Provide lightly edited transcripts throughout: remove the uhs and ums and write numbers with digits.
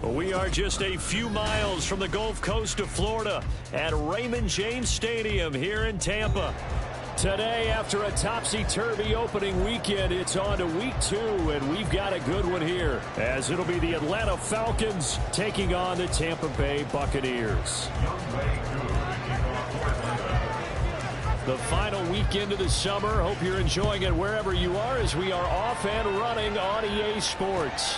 We are just a few miles from the Gulf Coast of Florida at Raymond James Stadium here in Tampa. Today, after a topsy-turvy opening weekend, it's on to week 2, and we've got a good one here, as it'll be the Atlanta Falcons taking on the Tampa Bay Buccaneers. The final weekend of the summer. Hope you're enjoying it wherever you are, as we are off and running on EA Sports.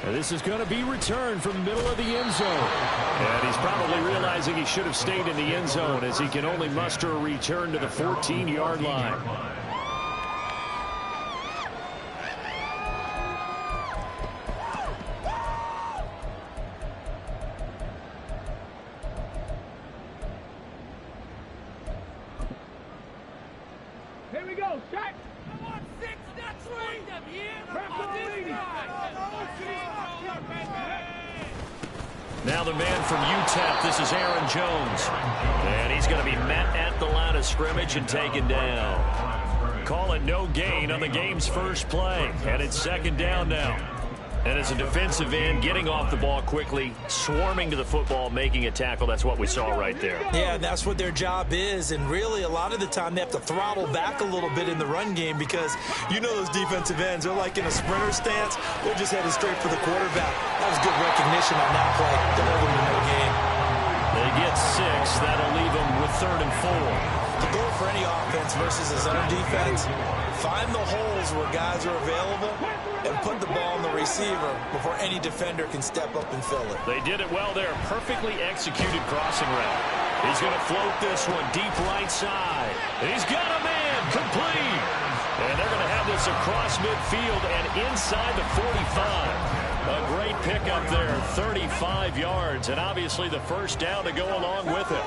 This is going to be returned from the middle of the end zone. And he's probably realizing he should have stayed in the end zone, as he can only muster a return to the 14-yard line. Here we go, set! Come on, 6, that's right! Them here! Now the man from UTEP, this is Aaron Jones. And he's going to be met at the line of scrimmage and taken down. Call it no gain on the game's first play. And it's second down now. And as a defensive end, getting off the ball quickly, swarming to the football, making a tackle, that's what we saw right there. Yeah, and that's what their job is. And really, a lot of the time, they have to throttle back a little bit in the run game, because you know those defensive ends, they're like in a sprinter stance. They're just headed straight for the quarterback. That was good recognition on that play. They're holding to no gain. They get 6. 3rd and 4. The goal for any offense versus a zone defense, find the holes where guys are available and put the ball on the receiver before any defender can step up and fill it. They did it well there. Perfectly executed crossing route. He's going to float this one deep right side. He's got a man complete. And they're going to have this across midfield and inside the 45. A great pickup there, 35 yards, and obviously the first down to go along with it.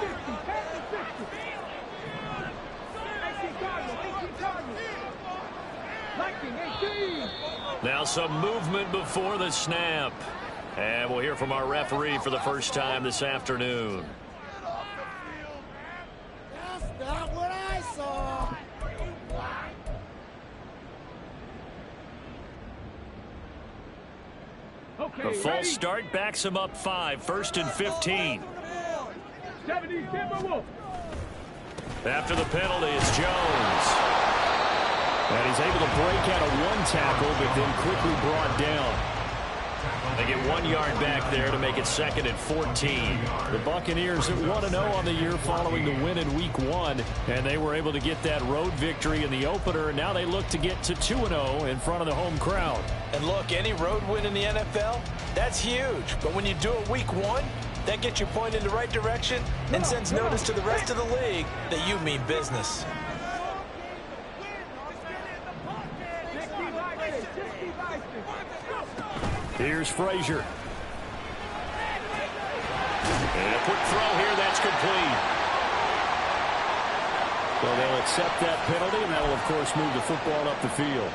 Now some movement before the snap. And we'll hear from our referee for the first time this afternoon. That's not what I saw. A false start backs him up 5, 1st and 15. After the penalty, it's Jones. And he's able to break out of one tackle, but then quickly brought down. They get 1 yard back there to make it 2nd and 14. The Buccaneers at 1-0 on the year following the win in Week 1, and they were able to get that road victory in the opener, and now they look to get to 2-0 in front of the home crowd. And look, any road win in the NFL, that's huge. But when you do it Week 1, that gets you pointed in the right direction and sends notice to the rest of the league that you mean business. Here's Frazier. And a quick throw here, that's complete. So they'll accept that penalty, and that will, of course, move the football up the field.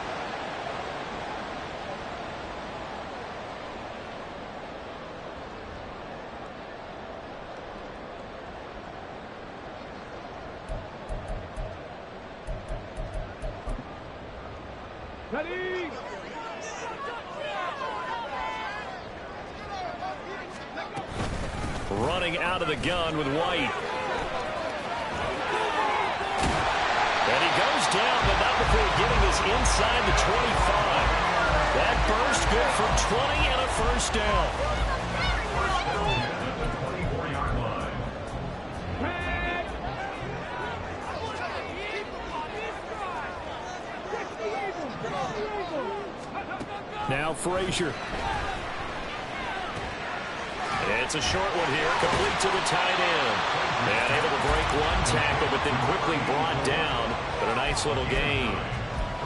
Ready? Running out of the gun with White. And he goes down, but not before getting this inside the 25. That burst good for 20 and a first down. Now Frazier. It's a short one here, complete to the tight end. And able to break one tackle, but then quickly brought down. But a nice little gain.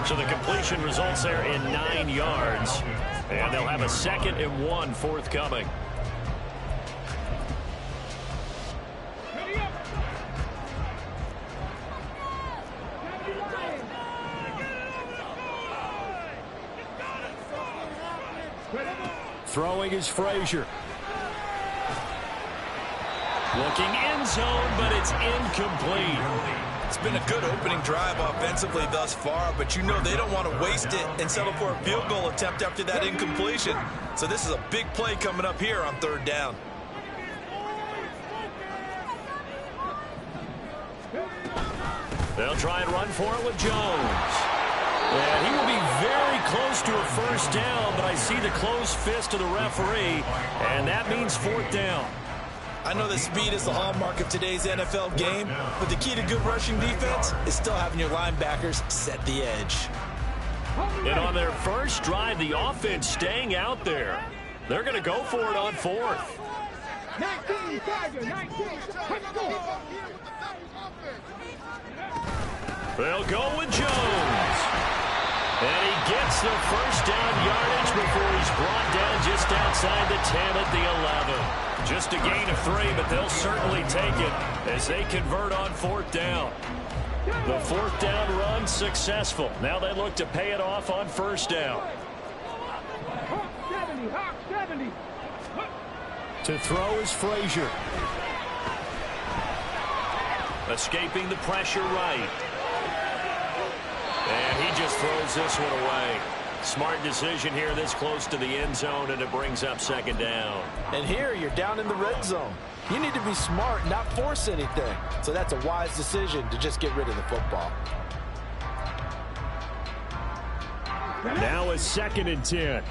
So the completion results there in 9 yards. And they'll have a 2nd and 1 forthcoming. Throwing is Frazier. Looking end zone, but it's incomplete. It's been a good opening drive offensively thus far, but you know they don't want to waste it and settle for a field goal attempt after that incompletion. So this is a big play coming up here on 3rd down. They'll try and run for it with Jones. And he will be very close to a first down, but I see the closed fist of the referee, and that means 4th down. I know that speed is the hallmark of today's NFL game, but the key to good rushing defense is still having your linebackers set the edge. And on their first drive, the offense staying out there. They're going to go for it on 4th. 19, Tiger, 19. Let's go. They'll go with Jones. And he gets the first down yardage before he's brought down just outside the 10 at the 11. Just a gain of 3, but they'll certainly take it as they convert on 4th down. The 4th down run successful. Now they look to pay it off on 1st down. Hawk 70, Hawk 70. To throw is Frazier. Escaping the pressure right. And he just throws this one away. Smart decision here this close to the end zone, and it brings up 2nd down. And here you're down in the red zone. You need to be smart, not force anything. So that's a wise decision to just get rid of the football. Now a 2nd and 10.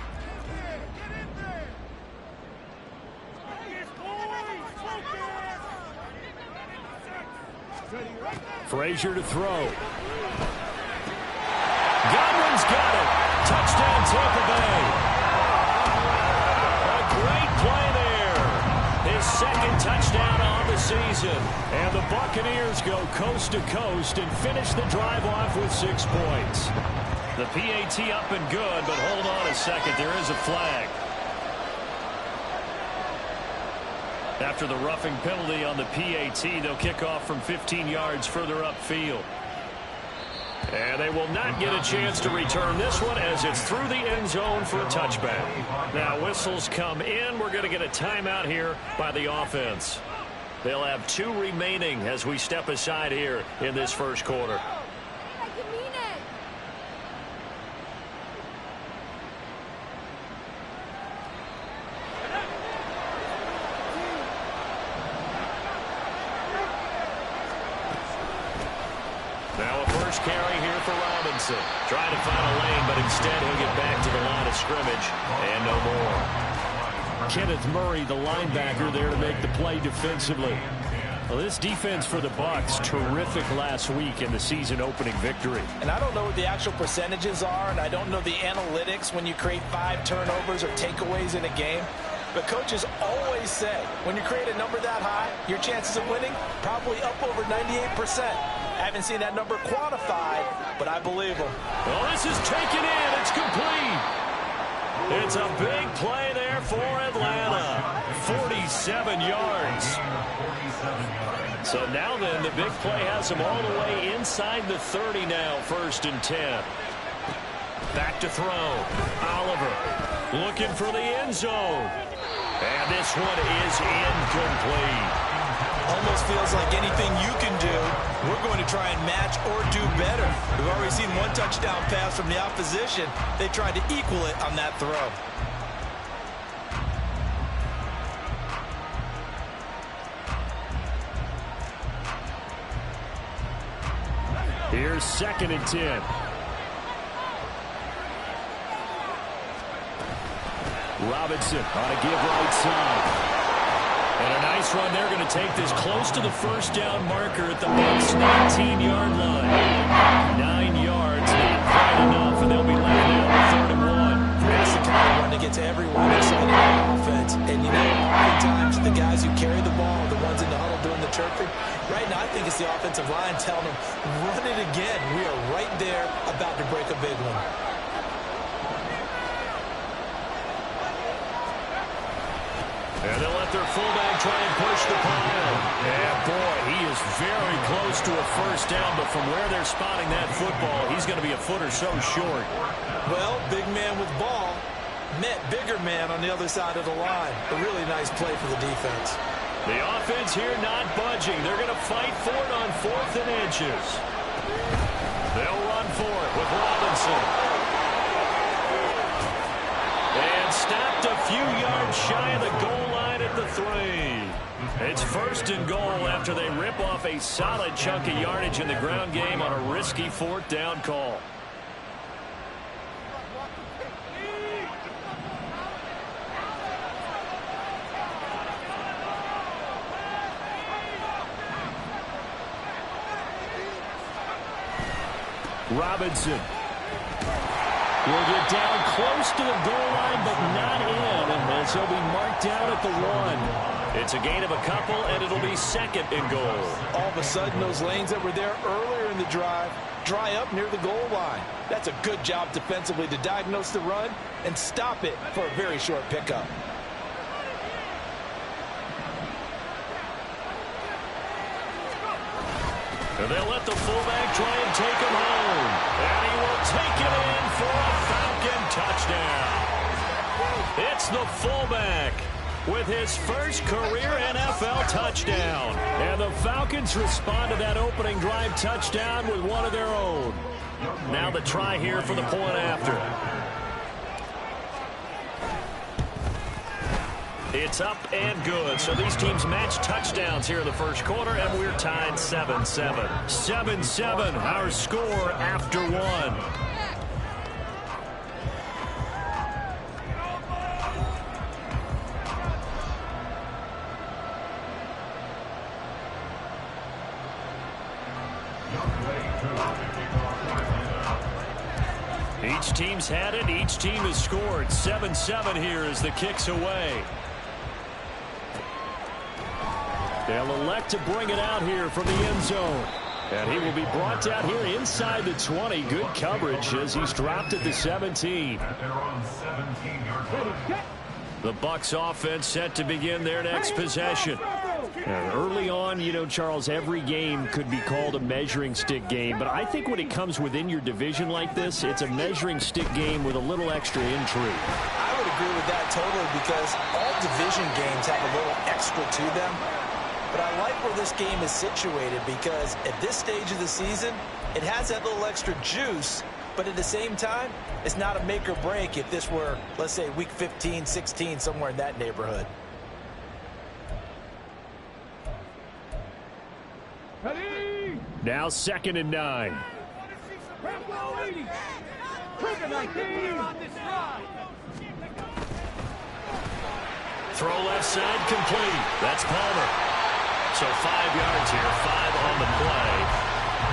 Frazier to throw. Godwin's got it. Touchdown, Tampa Bay. A great play there. His second touchdown on the season. And the Buccaneers go coast to coast and finish the drive off with 6 points. The PAT up and good, but hold on a second. There is a flag. After the roughing penalty on the PAT, they'll kick off from 15 yards further upfield. And they will not get a chance to return this one as it's through the end zone for a touchback. Now whistles come in. We're going to get a timeout here by the offense. They'll have 2 remaining as we step aside here in this first quarter. Carry here for Robinson. Trying to find a lane, but instead he'll get back to the line of scrimmage and no more. Kenneth Murray, the linebacker, there to make the play defensively. Well, this defense for the Bucs, terrific last week in the season opening victory. And I don't know what the actual percentages are, and I don't know the analytics when you create 5 turnovers or takeaways in a game. But coaches always say, when you create a number that high, your chances of winning probably up over 98%. I haven't seen that number quantified, but I believe them. Well, this is taken in. It's complete. It's a big play there for Atlanta. 47 yards. So now then, the big play has them all the way inside the 30 now, 1st and 10. Back to throw. Oliver looking for the end zone. And this one is incomplete. Almost feels like anything you can do, we're going to try and match or do better. We've already seen 1 touchdown pass from the opposition. They tried to equal it on that throw. Here's 2nd and 10. Robinson on a give right side. And a nice run. They're going to take this close to the 1st down marker at the Bucs' 19-yard line. 9 yards, not quite enough, and they'll be left now with 3rd and 1. That's the kind of run that gets everyone excited on offense. And you know, oftentimes the guys who carry the ball are the ones in the huddle doing the chirping. Right now, I think it's the offensive line telling them, run it again. We are right there about to break a big one. And they'll let their fullback try and push the pile. And boy, he is very close to a 1st down, but from where they're spotting that football, he's going to be a foot or so short. Well, big man with ball met bigger man on the other side of the line. A really nice play for the defense. The offense here not budging. They're going to fight for it on 4th and inches. They'll run for it with Robinson. And stopped a few yards shy of the goal line at the 3. It's 1st and goal after they rip off a solid chunk of yardage in the ground game on a risky 4th down call. Robinson will get down close to the goal line, but not in, as he'll be marked down at the 1. It's a gain of a couple, and it'll be 2nd and goal. All of a sudden, those lanes that were there earlier in the drive dry up near the goal line. That's a good job defensively to diagnose the run and stop it for a very short pickup. And they'll let the fullback try and take him home. And he will take it in for a Falcon touchdown. It's the fullback with his first career NFL touchdown. And the Falcons respond to that opening drive touchdown with one of their own. Now the try here for the point after. It's up and good. So these teams match touchdowns here in the first quarter, and we're tied 7-7. 7-7, our score after 1. Each team's had it. Each team has scored. 7-7 here as the kick's away. They'll elect to bring it out here from the end zone. And he will be brought down here inside the 20. Good coverage as he's dropped at the 17. The Bucs offense set to begin their next possession. Early on, you know, Charles, every game could be called a measuring stick game. But I think when it comes within your division like this, it's a measuring stick game with a little extra intrigue. I would agree with that totally because all division games have a little extra to them. But I like where this game is situated because at this stage of the season, it has that little extra juice. But at the same time, it's not a make or break if this were, let's say, week 15, 16, somewhere in that neighborhood. Now 2nd and 9. Throw left side complete. That's Palmer. So 5 yards here, 5 on the play.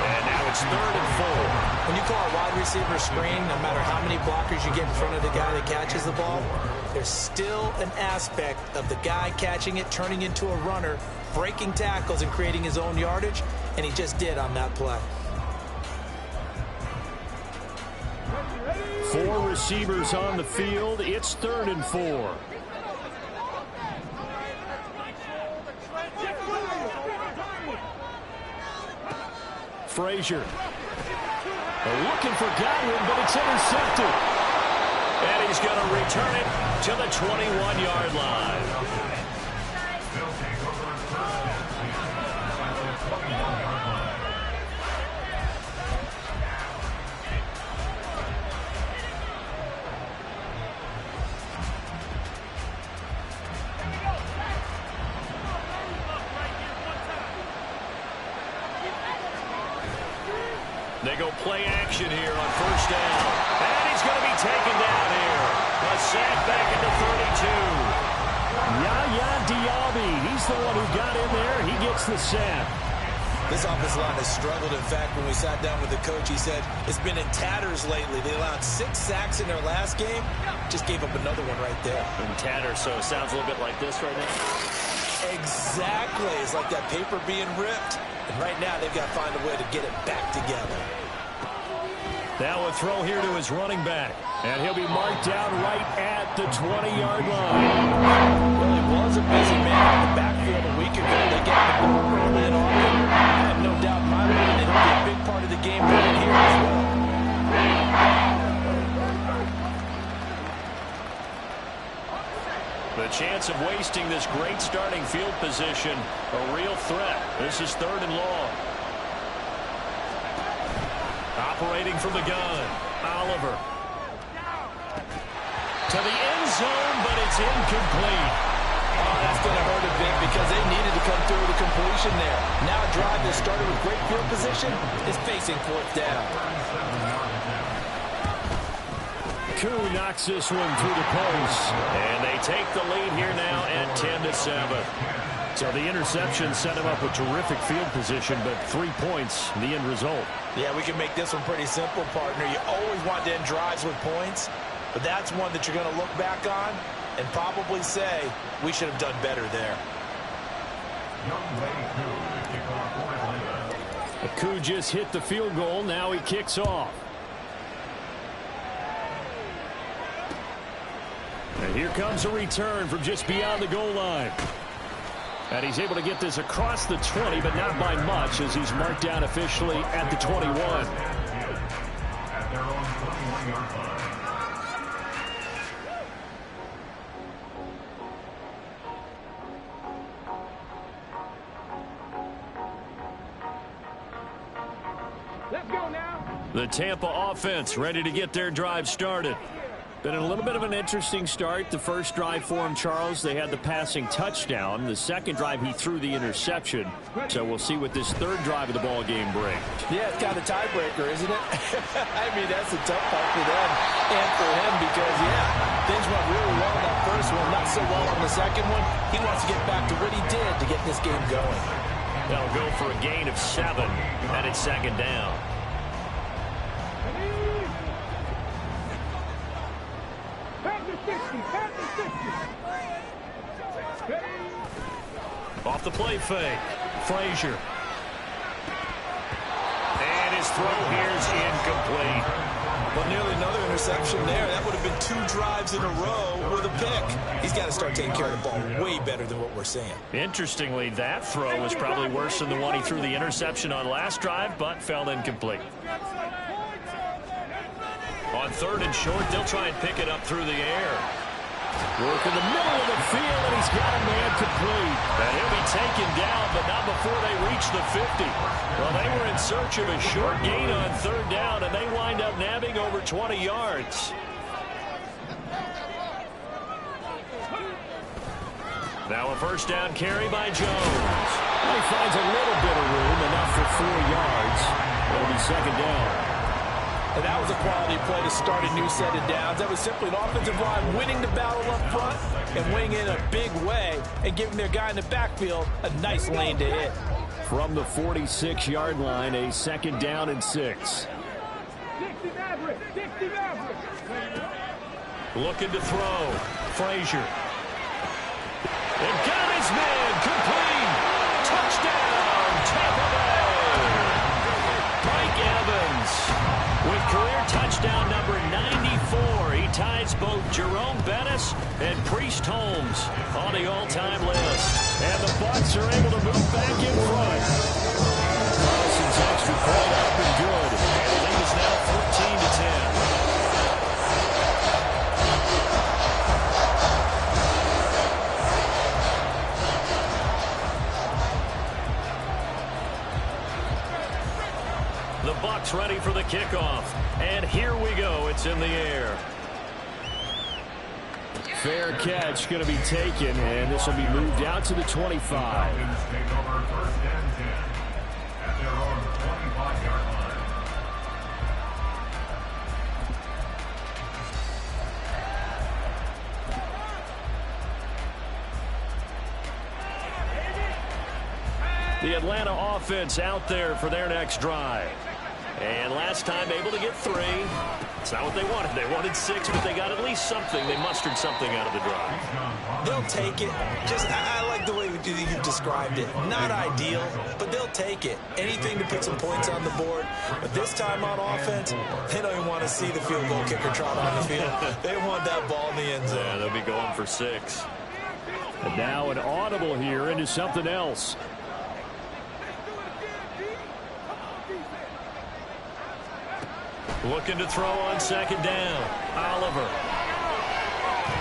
And now it's 3rd and 4. When you call a wide receiver screen, no matter how many blockers you get in front of the guy that catches the ball, there's still an aspect of the guy catching it, turning into a runner, breaking tackles and creating his own yardage, and he just did on that play. 4 receivers on the field. It's 3rd and 4. Frazier. They're looking for Godwin, but it's intercepted. And he's going to return it to the 21-yard line. They go play action here on 1st down. And he's going to be taken down here. A sack back into 32. Yaya Diaby. He's the one who got in there. He gets the sack. This offensive line has struggled. In fact, when we sat down with the coach, he said it's been in tatters lately. They allowed 6 sacks in their last game. Just gave up another one right there. In tatters, so it sounds a little bit like this right now. Exactly. It's like that paper being ripped. And right now, they've got to find a way to get it back together. Now a throw here to his running back. And he'll be marked down right at the 20-yard line. Well, he was a busy man in the backfield a week ago. They got the ball rolling on him. I have no doubt in my mind that he'll be a big part of the game plan here as well. The chance of wasting this great starting field position, a real threat. This is 3rd and long. Operating from the gun, Oliver. To the end zone, but it's incomplete. Oh, that's going to hurt a bit because they needed to come through with a completion there. Now a drive that started with great field position is facing 4th down. Koo knocks this one through the post. And they take the lead here now at 10-7. So the interception set him up with terrific field position, but 3 points, the end result. Yeah, we can make this one pretty simple, partner. You always want to end drives with points, but that's one that you're going to look back on and probably say, we should have done better there. Koo just hit the field goal. Now he kicks off. And here comes a return from just beyond the goal line. And he's able to get this across the 20, but not by much as he's marked down officially at the 21. Let's go now. The Tampa offense ready to get their drive started. Been a little bit of an interesting start. The first drive for him, Charles, they had the passing touchdown. The second drive, he threw the interception. So we'll see what this 3rd drive of the ball game brings. Yeah, it's kind of a tiebreaker, isn't it? I mean, that's the tough part for them and for him because, yeah, things went really well in that first one, not so well on the second one. He wants to get back to what he did to get this game going. They'll go for a gain of 7, and it's second down. Off the play fake. Frazier. And his throw here is incomplete. Well, nearly another interception there. That would have been 2 drives in a row with a pick. He's got to start taking care of the ball way better than what we're seeing. Interestingly, that throw was probably worse than the one he threw the interception on last drive, but fell incomplete. On 3rd and short, they'll try and pick it up through the air. Work in the middle of the field, and he's got a man complete. And he'll be taken down, but not before they reach the 50. Well, they were in search of a short gain on 3rd down, and they wind up nabbing over 20 yards. Now a first down carry by Jones. Well, he finds a little bit of room, enough for 4 yards. It'll be second down. And that was a quality play to start a new set of downs. That was simply an offensive line winning the battle up front and winning in a big way and giving their guy in the backfield a nice lane to hit. From the 46-yard line, a second down and 6. Looking to throw. Frazier. And got his man complete. Touchdown, Tampa Bay. Mike Evans with career touchdown number 94. He ties both Jerome Bettis and Priest Holmes on the all-time list. And the Bucs are able to move back in front. Carlson's extra point up and good. And the lead is now 14-10. The Bucs ready for the kickoff. And here we go. It's in the air. Fair catch going to be taken, and this will be moved out to the 25. The Atlanta offense out there for their next drive. And last time able to get 3. It's not what they wanted. They wanted 6, but they got at least something. They mustered something out of the drive. They'll take it. I like the way you described it. Not ideal, but they'll take it. Anything to put some points on the board. But this time on offense, they don't even want to see the field goal kicker trot on the field. They want that ball in the end zone. Yeah, they'll be going for 6. And now an audible here into something else. Looking to throw on second down. Oliver.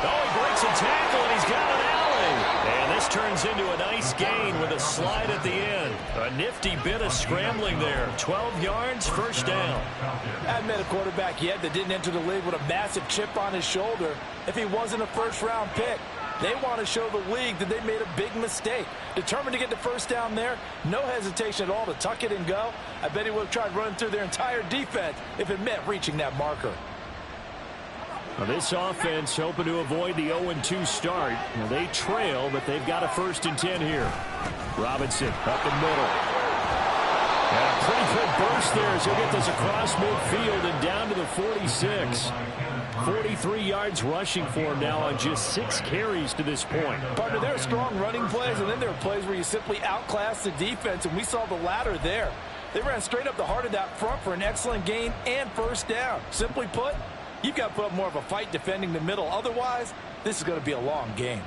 Oh, he breaks a tackle, and he's got an alley. And this turns into a nice gain with a slide at the end. A nifty bit of scrambling there. 12 yards, first down. I haven't met a quarterback yet that didn't enter the league with a massive chip on his shoulder if he wasn't a first-round pick. They want to show the league that they made a big mistake. Determined to get the first down there. No hesitation at all to tuck it and go. I bet he would have tried running through their entire defense if it meant reaching that marker. Now this offense hoping to avoid the 0-2 start. Now they trail, but they've got a 1st and 10 here. Robinson up the middle. And a pretty good burst there as he'll get this across midfield and down to the 46. 43 yards rushing for him now on just 6 carries to this point. Partner, there are strong running plays, and then there are plays where you simply outclass the defense, and we saw the latter there. They ran straight up the heart of that front for an excellent gain and first down. Simply put, you've got to put up more of a fight defending the middle. Otherwise, this is going to be a long game.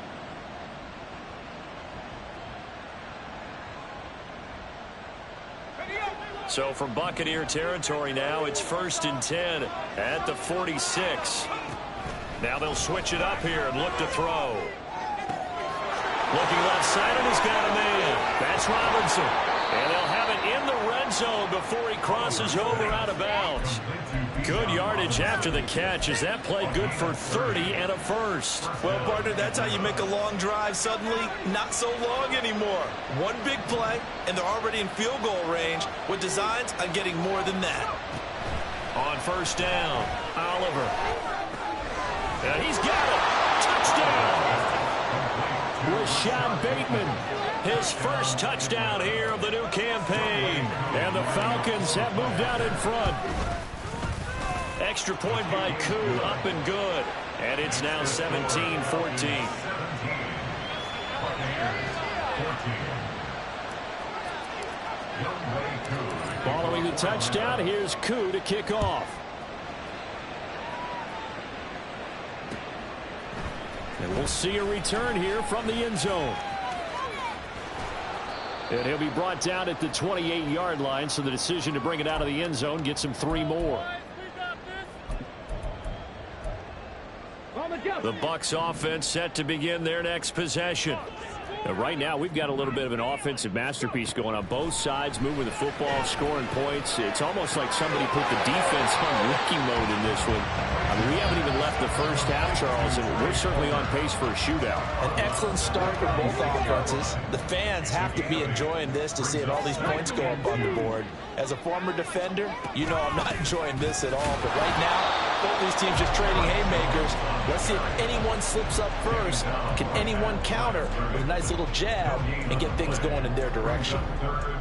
So from Buccaneer territory now, it's 1st and 10 at the 46. Now they'll switch it up here and look to throw. Looking left side, and he's got a man. That's Robinson. And they'll have it in the red zone before he crosses over out of bounds. Good yardage after the catch. Is that play good for 30 and a first? Well, partner, that's how you make a long drive suddenly not so long anymore. One big play, and they're already in field goal range with designs on getting more than that. On first down, Oliver. And he's got it. Touchdown. Rashad Bateman, his first touchdown here of the new campaign. And the Falcons have moved out in front. Extra point by Koo, up and good. And it's now 17-14. Following the touchdown, here's Koo to kick off. And we'll see a return here from the end zone. And he'll be brought down at the 28-yard line, so the decision to bring it out of the end zone gets him 3 more. The Bucs offense set to begin their next possession. And right now, we've got a little bit of an offensive masterpiece going on both sides, moving the football, scoring points. It's almost like somebody put the defense on rookie mode in this one. I mean, we haven't even left the first half, Charles, and we're certainly on pace for a shootout. An excellent start for both offenses. The fans have to be enjoying this to see all these points go up on the board. As a former defender, you know I'm not enjoying this at all. But right now, both these teams just trading haymakers. Let's see if anyone slips up first. Can anyone counter with a nice little jab and get things going in their direction?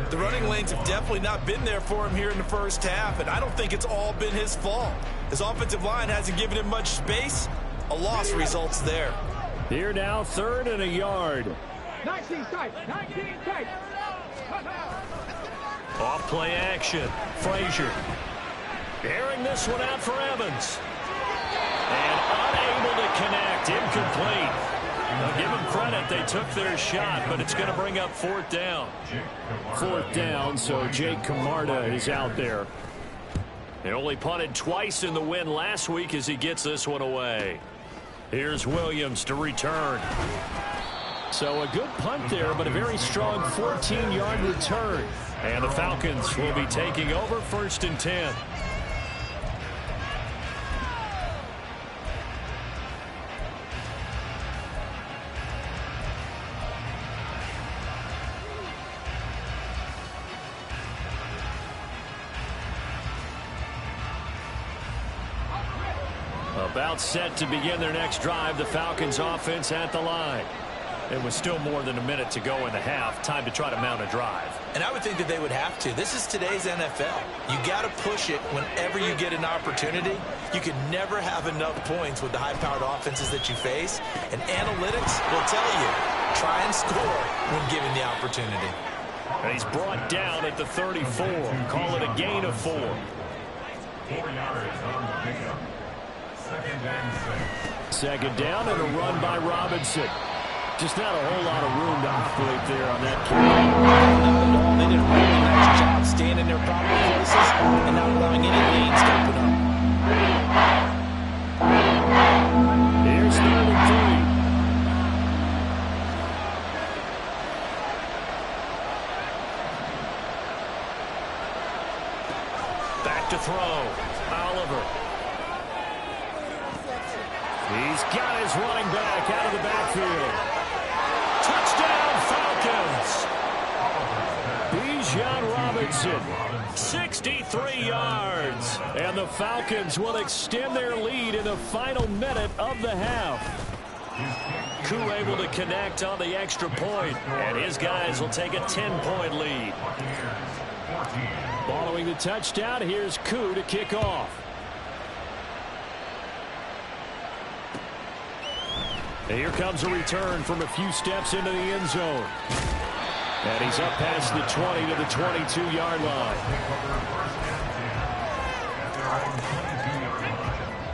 The running lanes have definitely not been there for him here in the first half, and I don't think it's all been his fault. His offensive line hasn't given him much space. A loss results there. Here now, 3rd and a yard. 19 tight, 19 tight. Off play action. Frazier. Airing this one out for Evans. And unable to connect. Incomplete. Now give them credit. They took their shot, but it's going to bring up 4th down. 4th down, so Jake Camarda is out there. He only punted twice in the win last week as he gets this one away. Here's Williams to return. So a good punt there, but a very strong 14-yard return. And the Falcons will be taking over 1st and 10. About set to begin their next drive, the Falcons offense at the line. It was still more than a minute to go in the half. Time to try to mount a drive. And I would think that they would have to. This is today's NFL. You got to push it whenever you get an opportunity. You can never have enough points with the high-powered offenses that you face. And analytics will tell you, try and score when given the opportunity. And he's brought down at the 34. Call it a gain of 4. 4 yards on the pickup. 2nd and 6. 2nd down and a run by Robinson. Just not a whole lot of room to operate there on that play. Not at all. They did a really nice job staying in their proper places and not allowing any lanes to open up. Here's 3rd and 3. Back to throw. Oliver. He's got his running back out of the backfield. Touchdown, Falcons. Bijan Robinson, 63 yards. And the Falcons will extend their lead in the final minute of the half. Koo able to connect on the extra point, and his guys will take a 10-point lead. Following the touchdown, here's Koo to kick off. And here comes a return from a few steps into the end zone. And he's up past the 20 to the 22-yard line.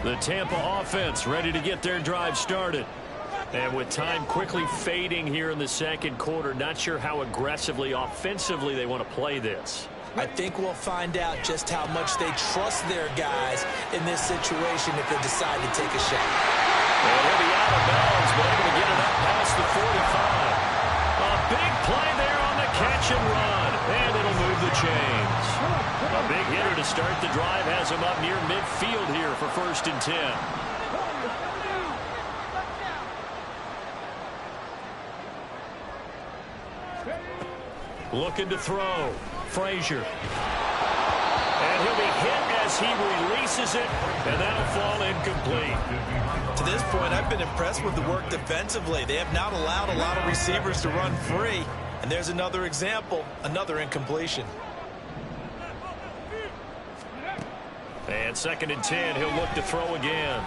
The Tampa offense ready to get their drive started. And with time quickly fading here in the 2nd quarter, not sure how aggressively, offensively they want to play this. I think we'll find out just how much they trust their guys in this situation if they decide to take a shot. And he'll be out of bounds, but able to get it up past the 45. A big play there on the catch and run, and it'll move the chains. A big hitter to start the drive has him up near midfield here for 1st and 10. Looking to throw. Frazier. And he'll be hit as as he releases it, and that'll fall incomplete. To this point, I've been impressed with the work defensively. They have not allowed a lot of receivers to run free. And there's another example, another incompletion. And 2nd and 10, he'll look to throw again.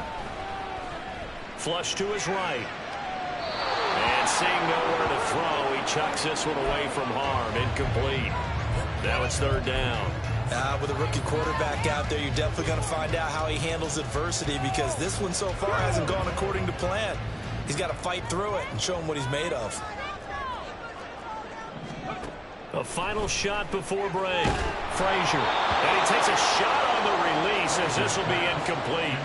Flush to his right. And seeing nowhere to throw, he chucks this one away from harm. Incomplete. Now it's 3rd down. With a rookie quarterback out there, you're definitely going to find out how he handles adversity, because this one so far hasn't gone according to plan. He's got to fight through it and show him what he's made of. A final shot before break. Frazier. And he takes a shot on the release as this will be incomplete.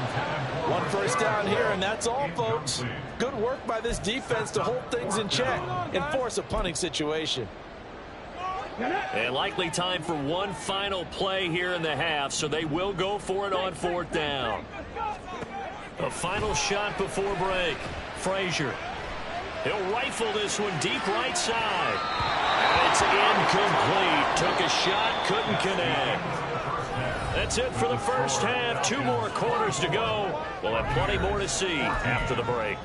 1 first down here, and that's all, folks. Good work by this defense to hold things in check and force a punting situation. And likely time for one final play here in the half, so they will go for it on 4th down. A final shot before break. Frazier. He'll rifle this one deep right side. And it's incomplete. Took a shot, couldn't connect. That's it for the first half. 2 more quarters to go. We'll have plenty more to see after the break.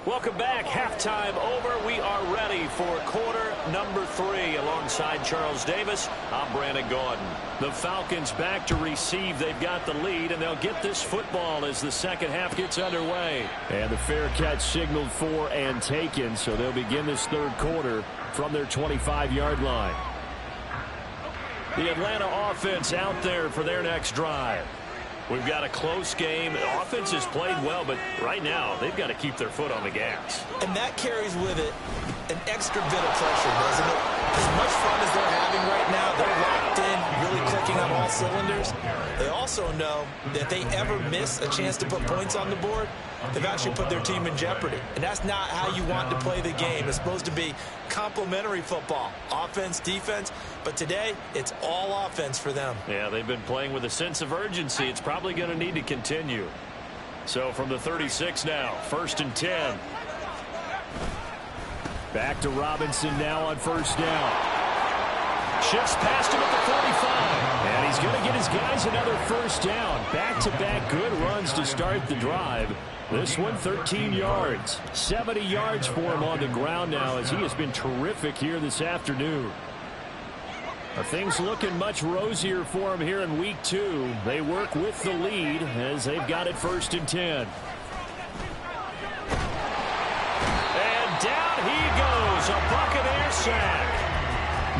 Welcome back. Halftime over. We are ready for quarter number 3. Alongside Charles Davis, I'm Brandon Gordon. The Falcons back to receive. They've got the lead, and they'll get this football as the second half gets underway. And the fair catch signaled for and taken, so they'll begin this 3rd quarter from their 25-yard line. The Atlanta offense out there for their next drive. We've got a close game. The offense has played well, but right now they've got to keep their foot on the gas. And that carries with it an extra bit of pressure, doesn't it? As much fun as they're having right now, they're locked in, really clicking on all cylinders. They also know that if they ever miss a chance to put points on the board, they've actually put their team in jeopardy. And that's not how you want to play the game. It's supposed to be complementary football, offense, defense. But today, it's all offense for them. Yeah, they've been playing with a sense of urgency. It's probably going to need to continue. So from the 36 now, 1st and 10. Back to Robinson now on 1st down. Shifts past him at the 45. And he's going to get his guys another 1st down. Back-to-back good runs to start the drive. This one 13 yards. 70 yards for him on the ground now as he has been terrific here this afternoon. Things looking much rosier for him here in week 2. They work with the lead as they've got it 1st and 10. And down he goes. A Buccaneer sack.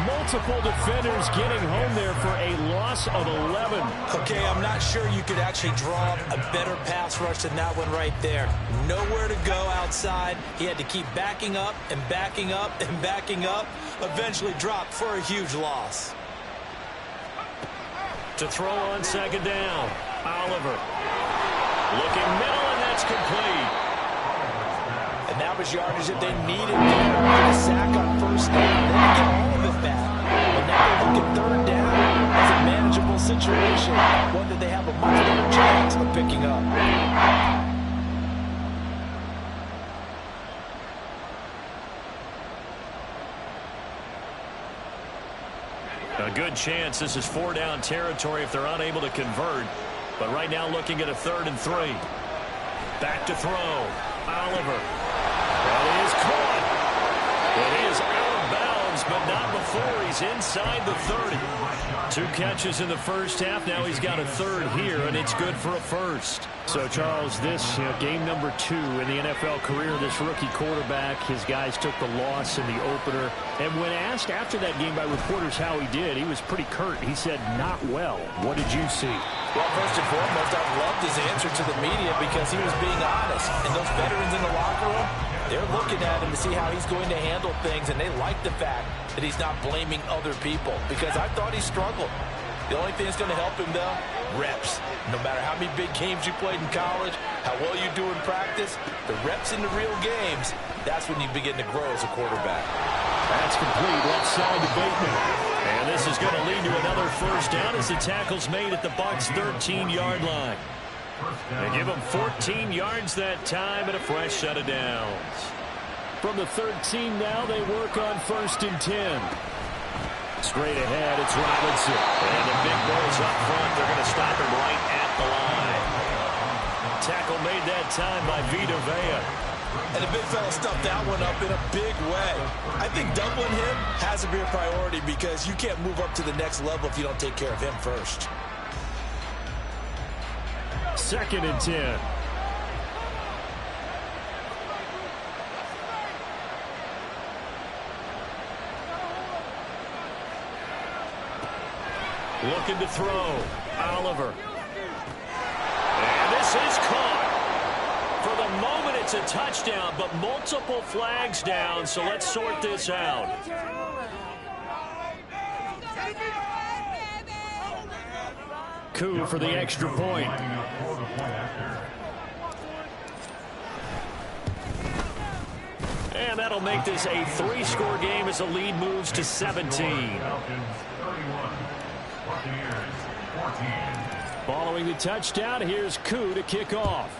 Multiple defenders getting home there for a loss of 11. Okay, I'm not sure you could actually draw up a better pass rush than that one right there. Nowhere to go outside. He had to keep backing up and backing up and backing up. Eventually dropped for a huge loss. To throw on 2nd down. Oliver. Looking middle, and that's complete. And that was yardage that they needed there. Get a sack on 1st down. They didn't get all of it back. But now they're looking 3rd down as a manageable situation. One that they have a much better chance of picking up. A good chance this is 4-down territory if they're unable to convert. But right now looking at a 3rd and 3. Back to throw. Oliver. That is caught. It is out of bounds, but not before he's inside the 30. 2 catches in the 1st half. Now he's got a 3rd here, and it's good for a 1st. So, Charles, this game number 2 in the NFL career, this rookie quarterback, his guys took the loss in the opener. And when asked after that game by reporters how he did, he was pretty curt. He said, not well. What did you see? Well, first and foremost, I loved his answer to the media because he was being honest. And those veterans in the locker room, they're looking at him to see how he's going to handle things, and they like the fact that he's not blaming other people because I thought he struggled. The only thing that's going to help him, though, reps. No matter how many big games you played in college, how well you do in practice, the reps in the real games, that's when you begin to grow as a quarterback. That's complete. Left side to Bateman. And this is going to lead to another 1st down as the tackle's made at the Bucs' 13-yard line. They give him 14 yards that time and a fresh set of downs. From the 13 now, they work on 1st and 10. Straight ahead, it's Robinson. And the big boys up front, they're going to stop him right at the line. Tackle made that time by Vita Vea. And the big fella stuffed that one up in a big way. I think doubling him has to be a priority because you can't move up to the next level if you don't take care of him first. 2nd and 10. Looking to throw. Oliver. And this is caught. For the moment, it's a touchdown, but multiple flags down, so let's sort this out. Coup for the extra point. And that'll make this a 3-score game as the lead moves to 17. Following the touchdown, here's Coup to kick off.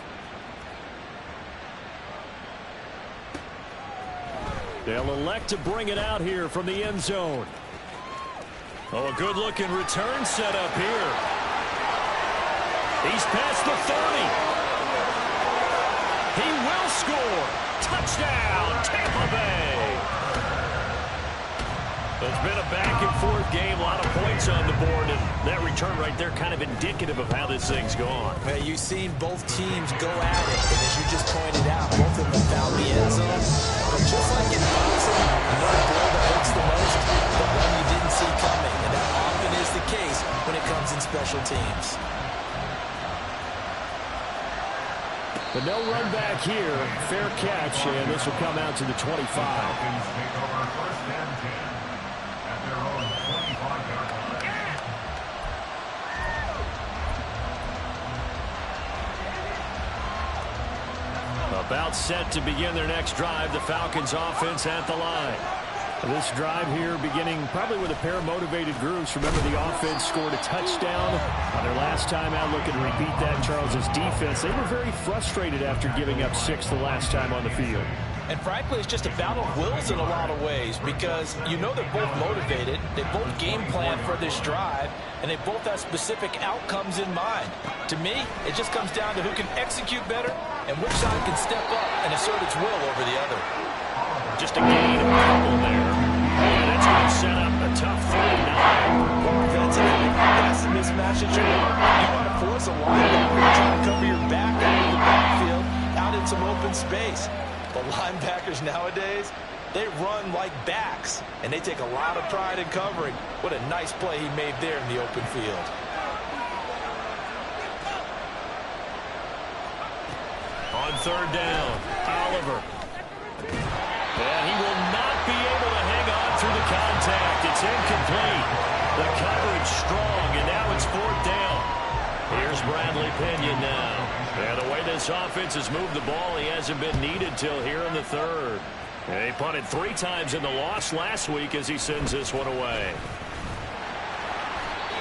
They'll elect to bring it out here from the end zone. Oh, a good-looking return set up here. He's past the 30. He will score. Touchdown, Tampa Bay. It's been a back-and-forth game, a lot of points on the board, and that return right there kind of indicative of how this thing's gone. Hey, you've seen both teams go at it, and as you just pointed out, both of them found the end zone. But just like in boxing, you know the blow that hurts the most, the one you didn't see coming, and that often is the case when it comes in special teams. But no run back here. Fair catch, and this will come out to the 25. About set to begin their next drive. The Falcons offense at the line. This drive here beginning probably with a pair of motivated groups. Remember, the offense scored a touchdown on their last time out. Looking to repeat that. Charles's defense, they were very frustrated after giving up 6 the last time on the field. And frankly, it's just a battle of wills in a lot of ways because you know they're both motivated, they both game plan for this drive, and they both have specific outcomes in mind. To me, it just comes down to who can execute better and which side can step up and assert its will over the other. Just a gain of a couple there. And it's going to set up a tough 39. Defensively, that's the mismatch that you want. You want to force a linebacker to try to cover your back out of the backfield, out in some open space. But linebackers nowadays, they run like backs, and they take a lot of pride in covering. What a nice play he made there in the open field. On 3rd down, Oliver. And he will not be able to hang on through the contact. It's incomplete. The coverage strong, and now it's 4th down. Here's Bradley Pinion now. And the way this offense has moved the ball, he hasn't been needed till here in the 3rd. And he punted 3 times in the loss last week as he sends this one away.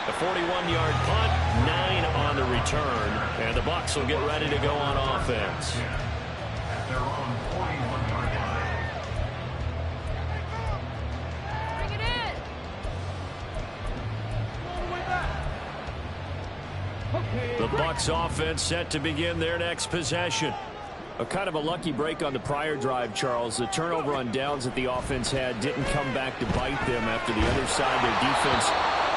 A 41-yard punt, 9 on the return, and the Bucs will get ready to go on offense. At their own 41-yard line. Bring it in. All the way back. Okay. The Bucs offense set to begin their next possession. A kind of a lucky break on the prior drive, Charles. The turnover on downs that the offense had didn't come back to bite them after the other side. Their defense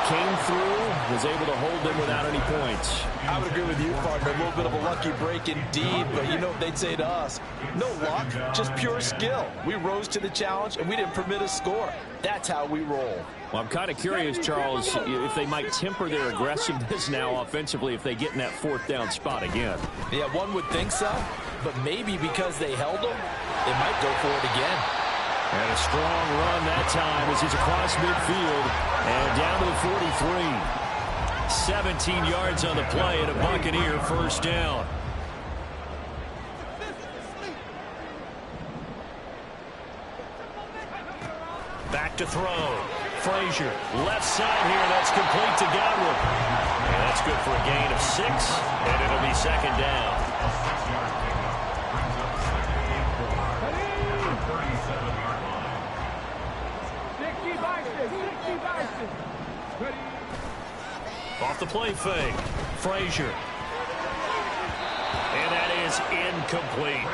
came through, was able to hold them without any points. I would agree with you, partner. A little bit of a lucky break indeed, but you know what they'd say to us? No luck, just pure skill. We rose to the challenge, and we didn't permit a score. That's how we roll. Well, I'm kind of curious, Charles, if they might temper their aggressiveness now offensively if they get in that 4th down spot again. Yeah, one would think so, but maybe because they held them, they might go for it again. And a strong run that time as he's across midfield and down to the 43. 17 yards on the play and a Buccaneer 1st down. Back to throw. Frazier, left side here. That's complete to Godwin. And that's good for a gain of 6, and it'll be 2nd down. A 6-yard pickup brings up 2nd and 4. Off the play fake. Frazier. And that is incomplete.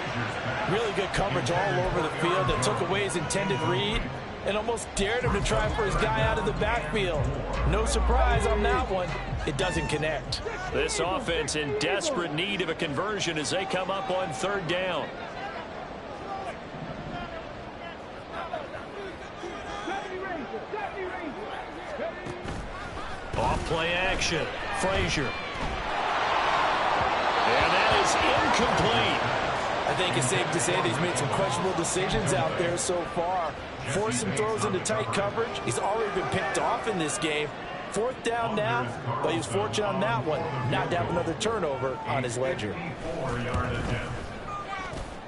Really good coverage all over the field that took away his intended read and almost dared him to try for his guy out of the backfield. No surprise on that one. It doesn't connect. This offense in desperate need of a conversion as they come up on third down. Off play action. Frazier. And that is incomplete. I think it's safe to say that he's made some questionable decisions out there so far. Forced some throws into tight coverage. He's already been picked off in this game. Fourth down now, but he was fortunate on that one not to have another turnover on his ledger.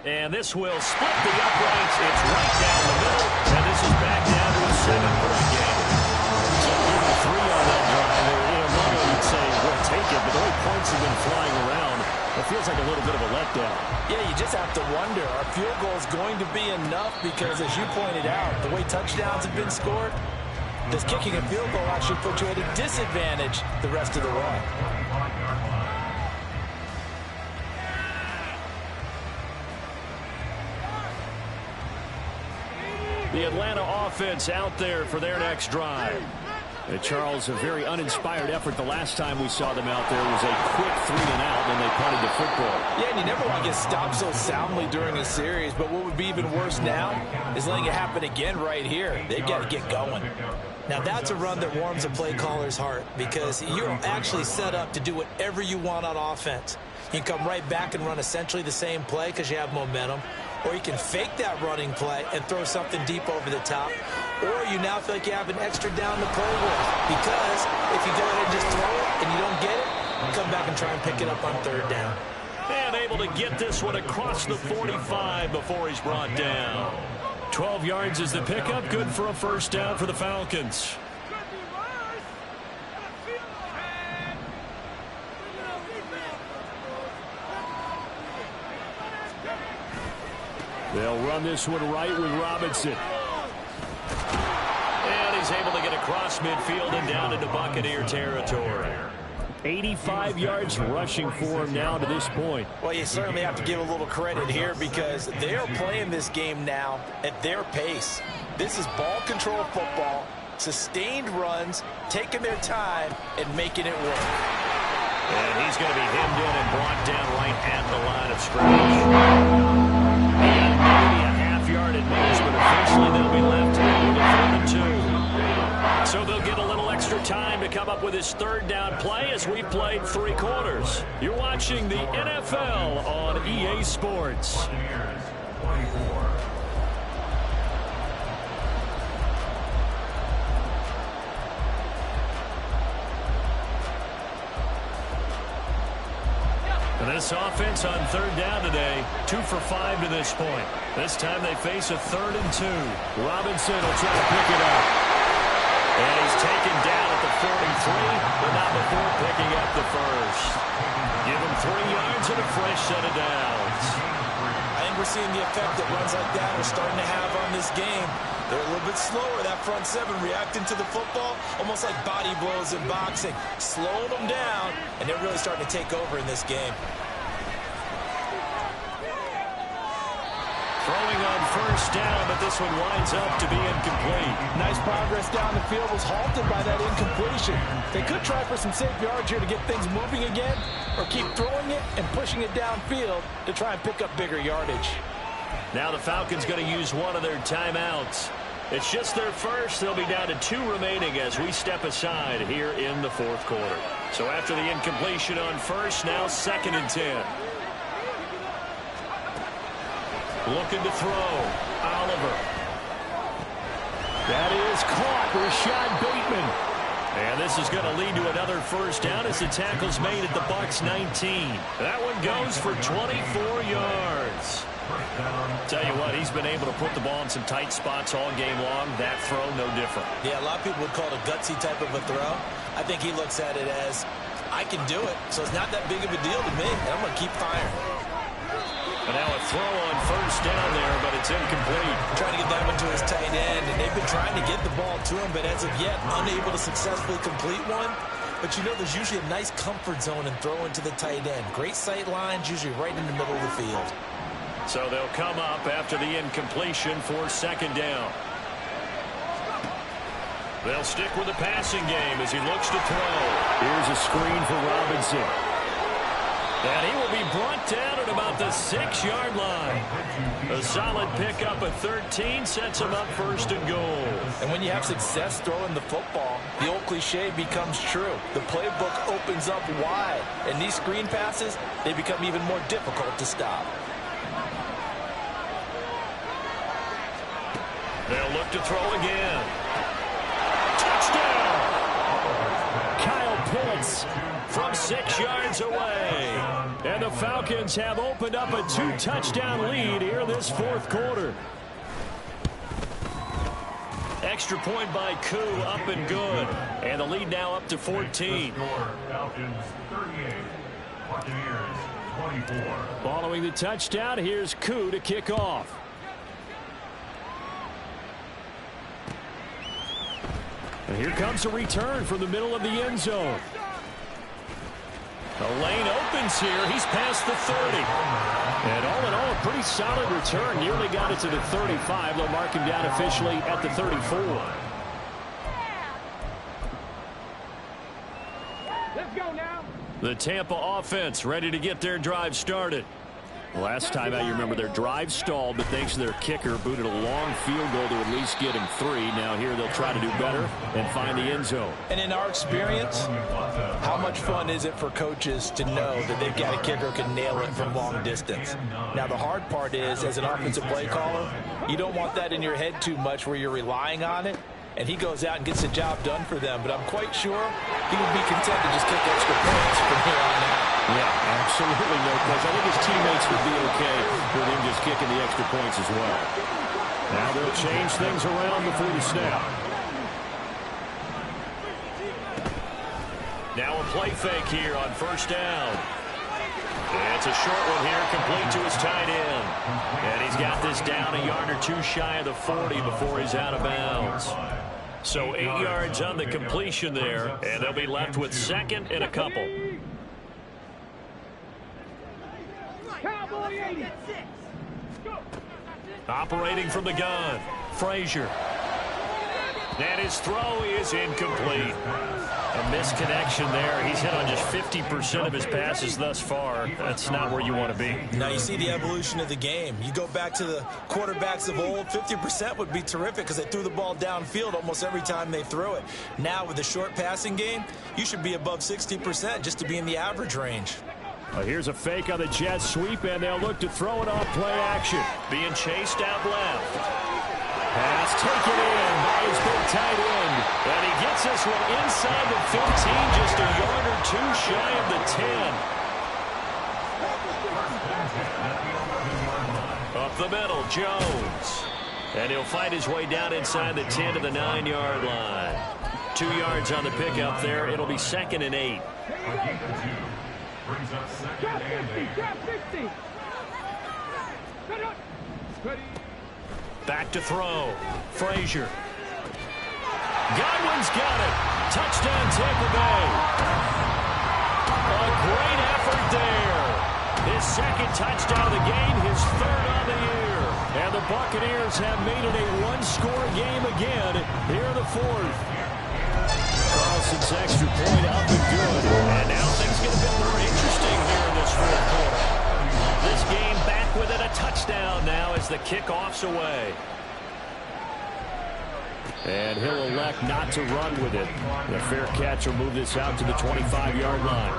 And this will split the uprights. It's right down the middle, and this is back down to a 7-point game. So give him 3 on that drive. Normally you'd say, we'll take it, but the way points have been flying around, it feels like a little bit of a letdown. Yeah, you just have to wonder, are field goals going to be enough? Because as you pointed out, the way touchdowns have been scored, does kicking a field goal actually put you at a disadvantage the rest of the way? The Atlanta offense out there for their next drive. Charles, a very uninspired effort the last time we saw them out there was a quick 3-and-out, and they punted the football. Yeah, and you never want to get stopped so soundly during a series, but what would be even worse now is letting it happen again right here. They've got to get going. Now, that's a run that warms a play caller's heart because you're actually set up to do whatever you want on offense. You can come right back and run essentially the same play because you have momentum, or you can fake that running play and throw something deep over the top, or you now feel like you have an extra down to play with because if you go ahead and just throw it and you don't get it, you come back and try and pick it up on third down. And able to get this one across the 45 before he's brought down. 12 yards is the pickup, good for a first down for the Falcons. They'll run this one right with Robinson. And he's able to get across midfield and down into Buccaneer territory. 85 yards rushing for him now to this point. Well, you certainly have to give a little credit here because they are playing this game now at their pace. This is ball control football, sustained runs, taking their time, and making it work. And he's going to be hemmed in and brought down right at the line of scrimmage. Maybe a half-yard advance, but eventually they'll be left with a 3rd and 2. So they'll get a little extra time to come up with his third down play as we played 3 quarters. You're watching the NFL on EA Sports. And this offense on third down today, 2 for 5 to this point. This time they face a 3rd and 2. Robinson will try to pick it up. And he's taken down at the 43, but not before picking up the first. Give him 3 yards and a fresh set of downs. I think we're seeing the effect that runs like that are starting to have on this game. They're a little bit slower, that front 7, reacting to the football, almost like body blows in boxing, slowing them down, and they're really starting to take over in this game. Throwing on first down, but this one winds up to be incomplete. Nice progress down the field was halted by that incompletion. They could try for some safe yards here to get things moving again, or keep throwing it and pushing it downfield to try and pick up bigger yardage. Now the Falcons going to use one of their timeouts. It's just their first. They'll be down to 2 remaining as we step aside here in the 4th quarter. So after the incompletion on first, now 2nd and 10. Looking to throw. Oliver. That is caught. Rashad Bateman. And this is going to lead to another first down as the tackle's made at the Bucs 19. That one goes for 24 yards. Tell you what, he's been able to put the ball in some tight spots all game long. That throw, no different. Yeah, a lot of people would call it a gutsy type of a throw. I think he looks at it as, I can do it, so it's not that big of a deal to me, and I'm going to keep firing. And now a throw on first down there, but it's incomplete. Trying to get that one to his tight end, and they've been trying to get the ball to him, but as of yet, unable to successfully complete one. But you know there's usually a nice comfort zone in throwing to the tight end. Great sight lines, usually right in the middle of the field. So they'll come up after the incompletion for second down. They'll stick with the passing game as he looks to throw. Here's a screen for Robinson. And he will be brought down at about the 6-yard line. A solid pickup at 13 sets him up first and goal. And when you have success throwing the football, the old cliche becomes true. The playbook opens up wide. And these screen passes, they become even more difficult to stop. They'll look to throw again. Touchdown! Kyle Pitts from 6 yards away. And the Falcons have opened up a 2-touchdown lead here this fourth quarter. Extra point by Koo, up and good. And the lead now up to 14. Falcons 38, Buccaneers 24. Following the touchdown, here's Koo to kick off. And here comes a return from the middle of the end zone. The lane opens here. He's past the 30. And all in all, a pretty solid return. Nearly got it to the 35. They'll mark him down officially at the 34. Let's go now. The Tampa offense ready to get their drive started. Last time out, you remember their drive stalled, but thanks to their kicker, booted a long field goal to at least get him 3. Now here they'll try to do better and find the end zone. And in our experience, how much fun is it for coaches to know that they've got a kicker who can nail it from long distance? Now the hard part is, as an offensive play caller, you don't want that in your head too much where you're relying on it. And he goes out and gets the job done for them. But I'm quite sure he would be content to just kick extra points from here on out. Yeah, absolutely no question. I think his teammates would be okay with him just kicking the extra points as well. Now they'll change things around before the snap. Now a play fake here on first down. And it's a short one here, complete to his tight end. And he's got this down a yard or 2 shy of the 40 before he's out of bounds. So 8 yards on the completion there, and they'll be left with second and a couple. Cowboy 80. Operating from the gun, Frazier. And his throw is incomplete. A misconnection there. He's hit on just 50% of his passes thus far. That's not where you want to be. Now you see the evolution of the game. You go back to the quarterbacks of old, 50% would be terrific because they threw the ball downfield almost every time they threw it. Now with the short passing game, you should be above 60% just to be in the average range. Well, here's a fake on the jet sweep, and they'll look to throw it off play action. Being chased out left. Pass taken in by his big tight end. And he gets this one inside the 15, just a yard or 2 shy of the 10. Up the middle, Jones. And he'll fight his way down inside the 10 to the 9-yard line. 2 yards on the pickup there. It'll be second and 8. Brings up second and 8. Drop 60. Ready. Back to throw. Frazier. Godwin's got it. Touchdown, Tampa Bay. A great effort there. His second touchdown of the game, his third on the year. And the Buccaneers have made it a 1-score game again here in the fourth. Carlson's extra point up and good. And now things get a bit more interesting here in this fourth quarter. This game back within a touchdown now as the kickoff's away. And he'll elect not to run with it. The fair catch will move this out to the 25-yard line.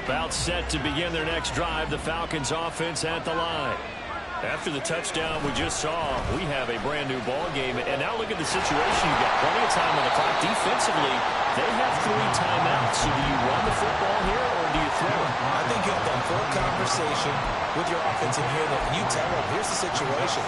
About set to begin their next drive, the Falcons offense at the line. After the touchdown we just saw, we have a brand new ball game. And now look at the situation. You've got plenty of time on the clock. Defensively, They have 3 timeouts. So do you run the football here or do you throw it? I think you have that full conversation with your offensive unit, and you tell them, here's the situation.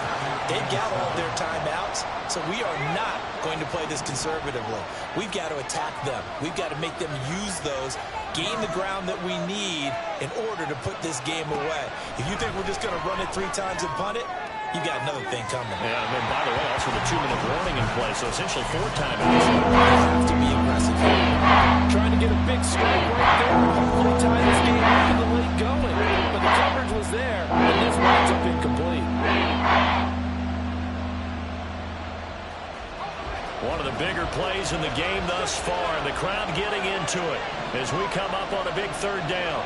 They've got all their timeouts, so we are not going to play this conservatively. We've got to attack them. We've got to make them use those, gain the ground that we need in order to put this game away. If you think we're just going to run it 3 times and punt it, you got another thing coming. Yeah, and then, by the way, also the 2-minute warning in play, so essentially 4 timeouts. Have to be aggressive. Trying to get a big strike right there. Hopefully tie this game up in the late going. But the coverage was there, and this winds up incomplete. One of the bigger plays in the game thus far, and the crowd getting into it as we come up on a big 3rd down.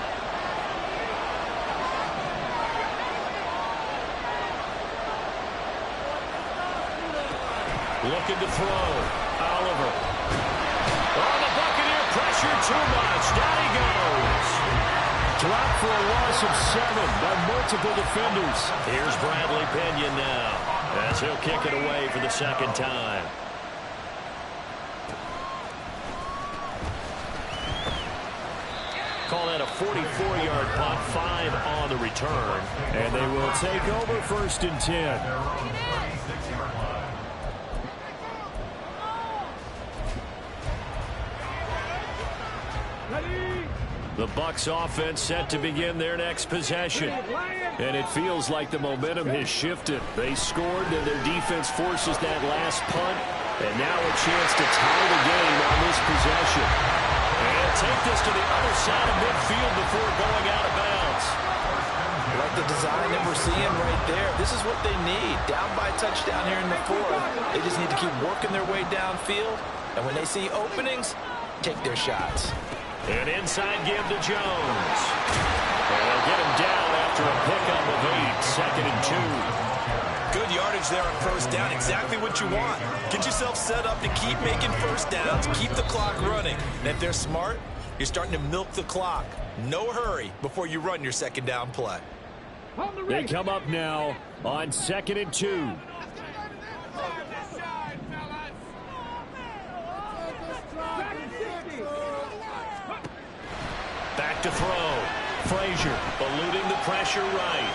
Looking to throw. Oliver. Oh, the Buccaneer pressure too much. Down he goes. Dropped for a loss of 7 by multiple defenders. Here's Bradley Pinion now as he'll kick it away for the 2nd time. Call that a 44-yard punt, 5 on the return. And they will take over 1st and 10. The Bucs offense set to begin their next possession. And it feels like the momentum has shifted. They scored, and their defense forces that last punt. And now a chance to tie the game on this possession. And take this to the other side of midfield before going out of bounds. Like the design that we're seeing right there. This is what they need. Down by a touchdown here in the 4th. They just need to keep working their way downfield. And when they see openings, take their shots. An inside give to Jones. And they'll get him down after a pickup of 8, 2nd and 2. Good yardage there on 1st down. Exactly what you want. Get yourself set up to keep making 1st downs, keep the clock running. And if they're smart, you're starting to milk the clock. No hurry before you run your 2nd down play. They come up now on 2nd and 2. Back to throw. Frazier eluding the pressure right.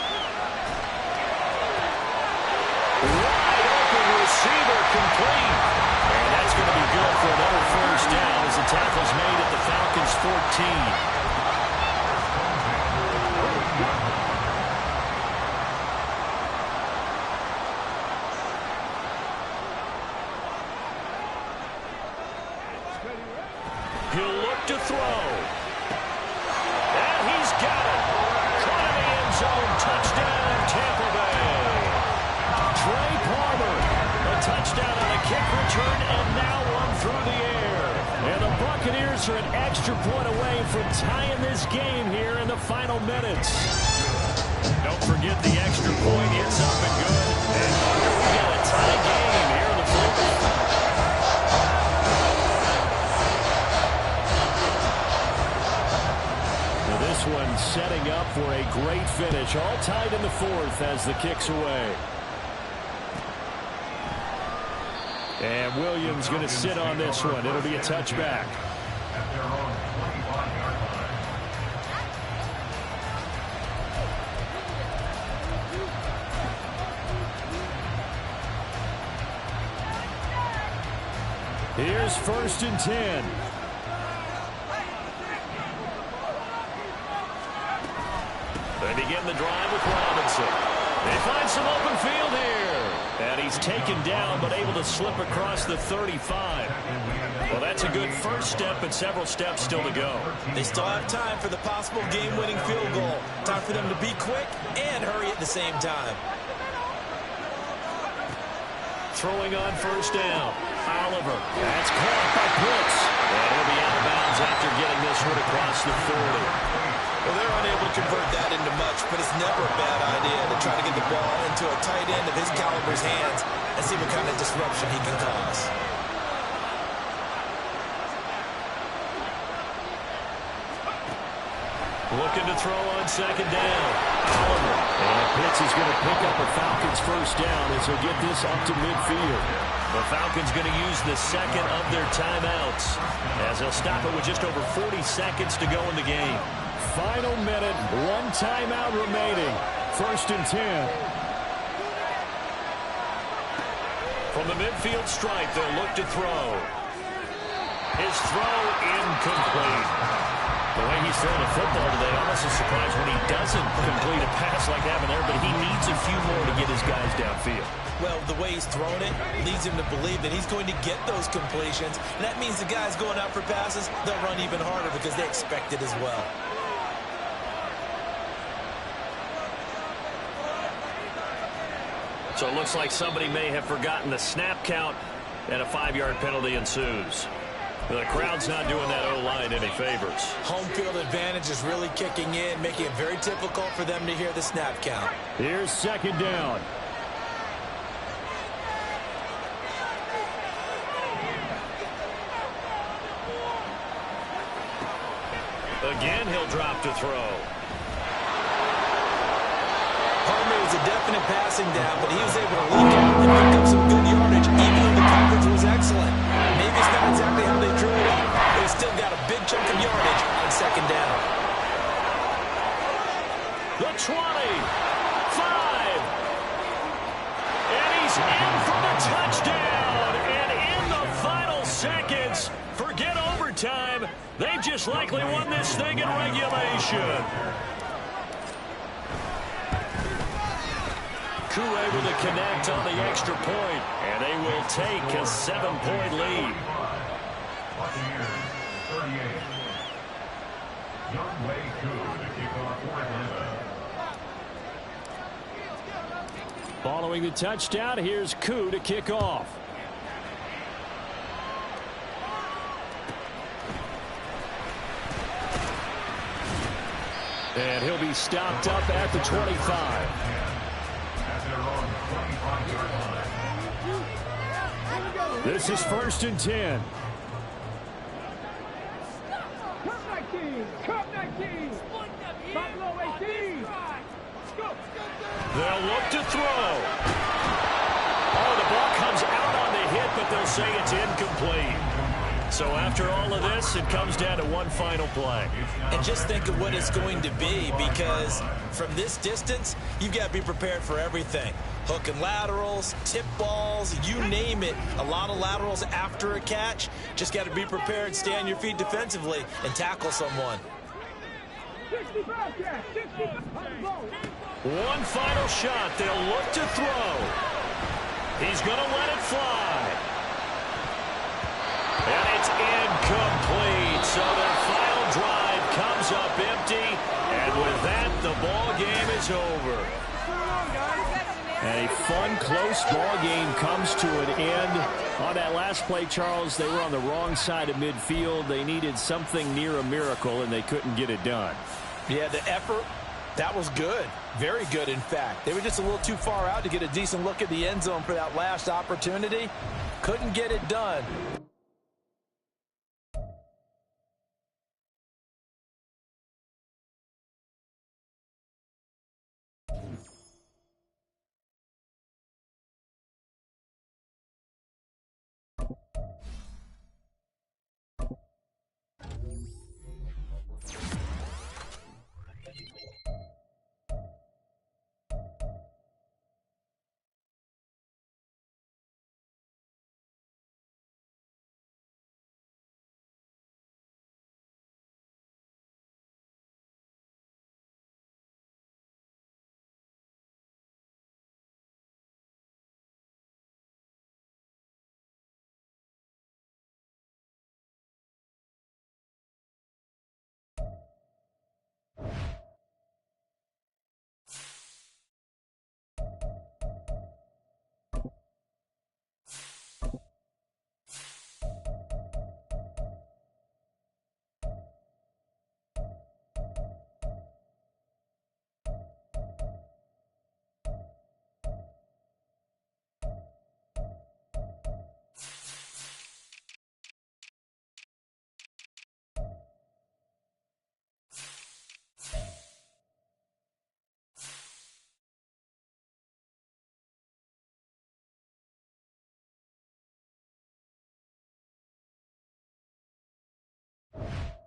Wide open receiver complete. And that's going to be good for another 1st down as the tackle's made at the Falcons' 14. He'll look to throw. And he's got it. Caught in the end zone. Touchdown, Tampa Bay. Trey Palmer. A touchdown on a kick return, and now one through the air. And the Buccaneers are an extra point away from tying this game here in the final minutes. Don't forget the extra point hits up and good. And here we got a tie game here in the 4th. This one setting up for a great finish. All tied in the 4th as the kick's away. And Williams going to sit on this one. It'll be a touchback. Here's 1st and 10. They begin the drive with Robinson. They find some open field here. And he's taken down, but able to slip across the 35. Well, that's a good first step, and several steps still to go. They still have time for the possible game-winning field goal. Time for them to be quick and hurry at the same time. Throwing on 1st down. Oliver. That's caught by Pitts. And he'll be out of bounds after getting this one across the 40. Well, they're unable to convert that into much, but it's never a bad idea to try to get the ball into a tight end of his caliber's hands and see what kind of disruption he can cause. Looking to throw on 2nd down. Oliver. And Pitts is going to pick up a Falcons 1st down as he'll get this up to midfield. The Falcons going to use the 2nd of their timeouts as as they'll stop it with just over 40 seconds to go in the game. Final minute, one timeout remaining. 1st and 10. From the midfield stripe, they'll look to throw. His throw incomplete. The way he's throwing the football today, almost a surprise when he doesn't complete a pass like that there, but he needs a few more to get his guys downfield. Well, the way he's thrown it leads him to believe that he's going to get those completions. And that means the guys going out for passes, they'll run even harder because they expect it as well. So it looks like somebody may have forgotten the snap count, and a 5-yard penalty ensues. The crowd's not doing that O-line any favors. Home field advantage is really kicking in, making it very difficult for them to hear the snap count. Here's 2nd down. Again, he'll drop to throw. It was a definite passing down, but he was able to leak out and pick up some good yardage, even though the coverage was excellent. Maybe it's not exactly how they drew it up, but he still got a big chunk of yardage on 2nd down. The 20, 5, and he's in for the touchdown. And in the final seconds, forget overtime. They've just likely won this thing in regulation. Able to connect on the extra point, and they will take a 7-point lead. Buccaneers, 38. Young Wei Koo to kick off for Atlanta. Following the touchdown, here's Koo to kick off. And he'll be stopped up at the 25. This is 1st and 10. They'll look to throw. Oh, the ball comes out on the hit, but they'll say it's incomplete. So after all of this, it comes down to one final play. And just think of what it's going to be, because from this distance, you've got to be prepared for everything. Hook and laterals, tip balls, you name it. A lot of laterals after a catch. Just got to be prepared, stay on your feet defensively, and tackle someone. One final shot. They'll look to throw. He's going to let it fly. And it's incomplete. So their final drive comes up empty. And with that, the ball game is over. A fun, close ball game comes to an end. On that last play, Charles, they were on the wrong side of midfield. They needed something near a miracle, and they couldn't get it done. Yeah, the effort, that was good. Very good, in fact. They were just a little too far out to get a decent look at the end zone for that last opportunity. Couldn't get it done. it.